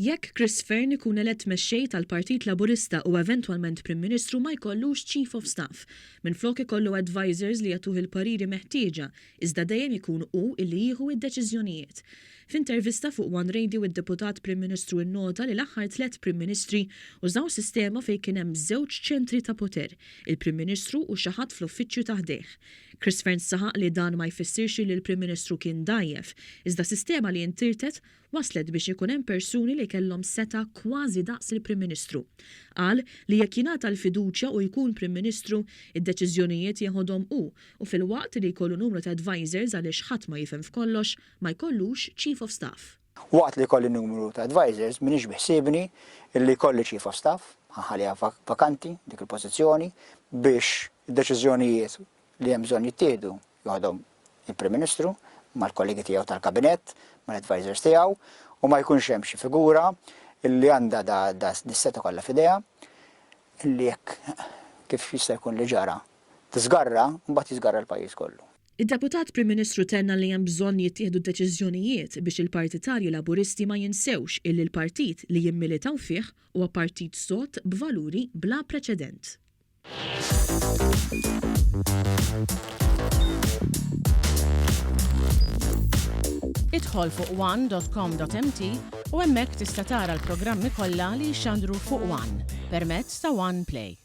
Jekk Chris Fearne ikun elett mexxej tal-Partit Laburista u eventwalment Prim Ministru ma jkollux Chief of Staff. Minflok ikollu advisors li jagħtuh il-pariri meħtieġa, iżda dejjem ikun hu illi jieħu id-deċiżjonijiet. F'intervista fuq One Radio id-Deputat Prim Ministru innota li l-aħħar 3 Prim Ministri użaw sistema fejn kien hemm żewġ ċentri ta' poter, il-Prim Ministru u xi ħadd fl-uffiċċju ta' ħdejh. Chris Fearne saħaq li dan ma jfissirx li l-Prim Ministru kien dajjef, iżda sistema li intirtet waslet biex ikun hemm persuni li kellhom seta kważi daqs il-Prim Ministru. Qal li jekk jingħata l-fiduċja u jkun Prim Ministru, id-deċiżjonijiet jieħodhom hu u filwaqt li jkollu numru ta' advisors għaliex ħadd ma jifhem f'kollox ma jkollux Chief of Staff. Waqt li jkolli numru ta' advisors minix biħsiebni illi jkolli Chief of Staff, ħalija vakanti dik il-pożizzjoni biex id-deċiżjonijiet li hemm bżonn jittieħdu joħodhom il-Prim Ministru mal-kollegi tiegħu tal-Kabinett, mal-advisors tiegħu u ma jkunx hemm xi figura illi għandha dis-seta kollha f'idejha illi jekk kif jista' jkun li ġara tiżgarra mbagħad jiżgarra l-pajjiż kollu. Id-Deputat Prim Ministru tenna li hemm bżonn jittieħdu d-deċiżjonijiet biex il-partitarji Laburisti ma jinsewx illi l-partit li jimmilitaw fih huwa partit sod b'valuri bla preċedent. Idħol fuq one.com.mt u hemmhekk tista' tara l-programmi kollha li jxandru fuq One permezz ta' One Play.